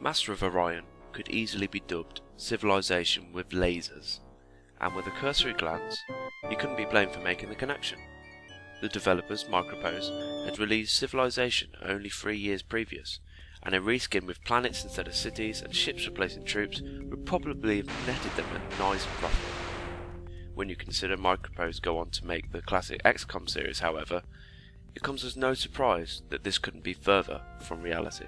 Master of Orion could easily be dubbed Civilization with Lasers, and with a cursory glance, you couldn't be blamed for making the connection. The developers, Micropose, had released Civilization only 3 years previous, and a reskin with planets instead of cities and ships replacing troops would probably have netted them a nice profit. When you consider Micropose go on to make the classic XCOM series, however, it comes as no surprise that this couldn't be further from reality.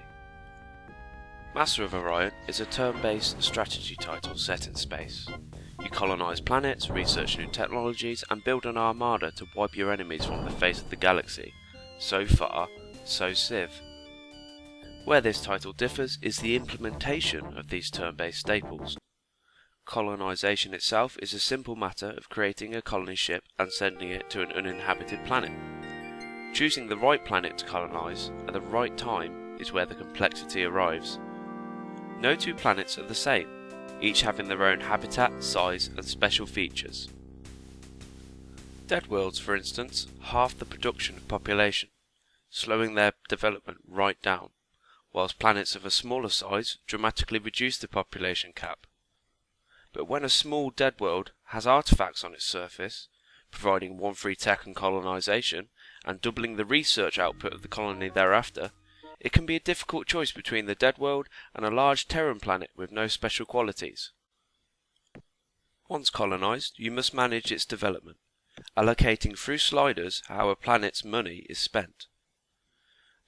Master of Orion is a turn-based strategy title set in space. You colonise planets, research new technologies, and build an armada to wipe your enemies from the face of the galaxy. So far, so Civ. Where this title differs is the implementation of these turn-based staples. Colonisation itself is a simple matter of creating a colony ship and sending it to an uninhabited planet. Choosing the right planet to colonise at the right time is where the complexity arrives. No two planets are the same, each having their own habitat, size and special features. Dead worlds, for instance, halve the production of population, slowing their development right down, whilst planets of a smaller size dramatically reduce the population cap. But when a small dead world has artifacts on its surface, providing one free tech and colonisation, and doubling the research output of the colony thereafter, it can be a difficult choice between the dead world and a large Terran planet with no special qualities. Once colonised, you must manage its development, allocating through sliders how a planet's money is spent.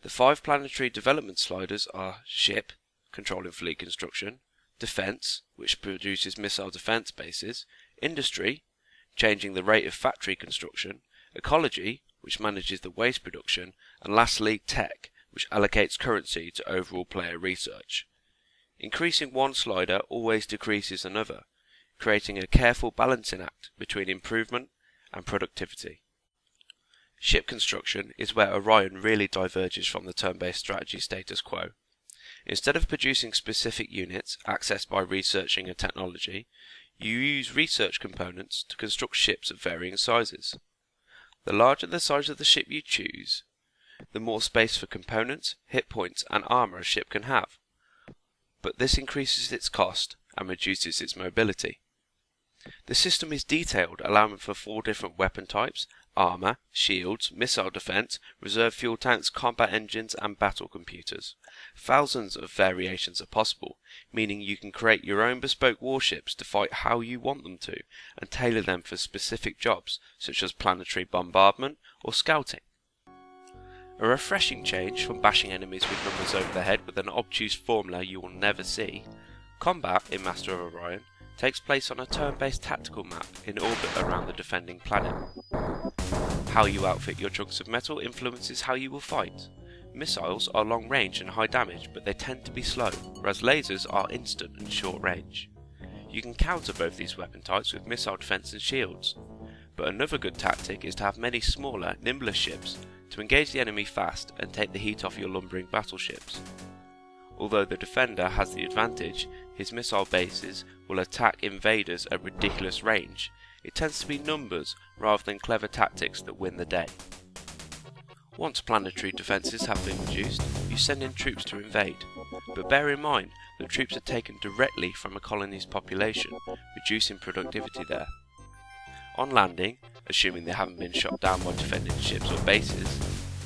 The 5 planetary development sliders are Ship, controlling fleet construction, Defence, which produces missile defence bases, Industry, changing the rate of factory construction, Ecology, which manages the waste production, and lastly Tech, which allocates currency to overall player research. Increasing one slider always decreases another, creating a careful balancing act between improvement and productivity. Ship construction is where Orion really diverges from the turn-based strategy status quo. Instead of producing specific units accessed by researching a technology, you use research components to construct ships of varying sizes. The larger the size of the ship you choose, the more space for components, hit points and armour a ship can have, but this increases its cost and reduces its mobility. The system is detailed, allowing for 4 different weapon types: armour, shields, missile defence, reserve fuel tanks, combat engines and battle computers. Thousands of variations are possible, meaning you can create your own bespoke warships to fight how you want them to, and tailor them for specific jobs such as planetary bombardment or scouting. A refreshing change from bashing enemies with numbers over the head with an obtuse formula you will never see, combat in Master of Orion takes place on a turn-based tactical map in orbit around the defending planet. How you outfit your chunks of metal influences how you will fight. Missiles are long range and high damage, but they tend to be slow, whereas lasers are instant and short range. You can counter both these weapon types with missile defence and shields, but another good tactic is to have many smaller, nimbler ships to engage the enemy fast and take the heat off your lumbering battleships. Although the defender has the advantage, his missile bases will attack invaders at ridiculous range. It tends to be numbers rather than clever tactics that win the day. Once planetary defences have been reduced, you send in troops to invade, but bear in mind that troops are taken directly from a colony's population, reducing productivity there. On landing, assuming they haven't been shot down by defending ships or bases,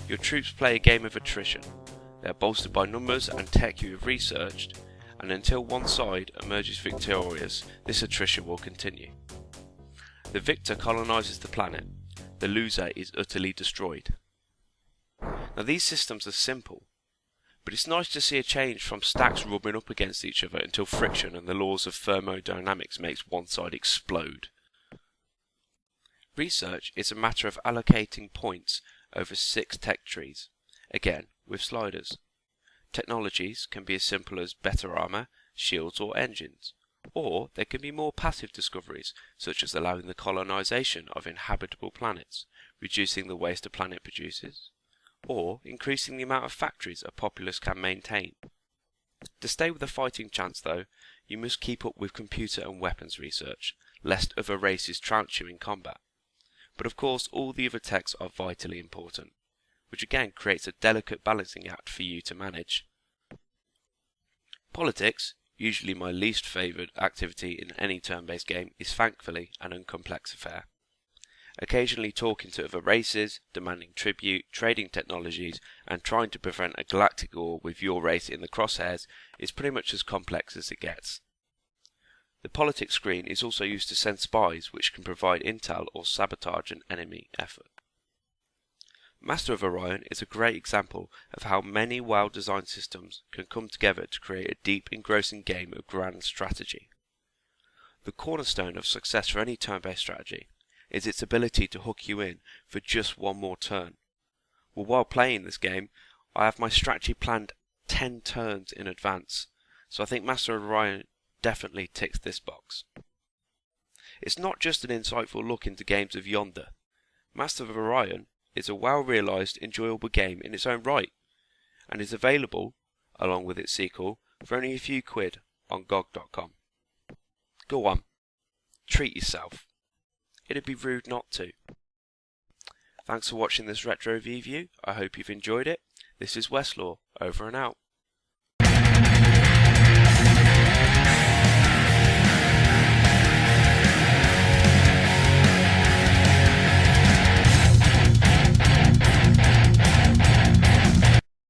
your troops play a game of attrition. They are bolstered by numbers and tech you have researched, and until one side emerges victorious, this attrition will continue. The victor colonises the planet, the loser is utterly destroyed. Now these systems are simple, but it's nice to see a change from stacks rubbing up against each other until friction and the laws of thermodynamics makes one side explode. Research is a matter of allocating points over 6 tech trees, again with sliders. Technologies can be as simple as better armour, shields or engines, or they can be more passive discoveries, such as allowing the colonisation of inhabitable planets, reducing the waste a planet produces, or increasing the amount of factories a populace can maintain. To stay with a fighting chance though, you must keep up with computer and weapons research, lest other races trounce you in combat. But of course all the other techs are vitally important, which again creates a delicate balancing act for you to manage. Politics, usually my least favoured activity in any turn-based game, is thankfully an uncomplex affair. Occasionally talking to other races, demanding tribute, trading technologies, and trying to prevent a galactic war with your race in the crosshairs is pretty much as complex as it gets. The politics screen is also used to send spies, which can provide intel or sabotage an enemy effort. Master of Orion is a great example of how many well-designed systems can come together to create a deep, engrossing game of grand strategy. The cornerstone of success for any turn-based strategy is its ability to hook you in for just one more turn. Well, while playing this game, I have my strategy planned 10 turns in advance, so I think Master of Orion definitely ticks this box. It's not just an insightful look into games of yonder. Master of Orion is a well-realised, enjoyable game in its own right, and is available, along with its sequel, for only a few quid on GOG.com. Go on, treat yourself. It'd be rude not to. Thanks for watching this retro review. I hope you've enjoyed it. This is Westloar, over and out.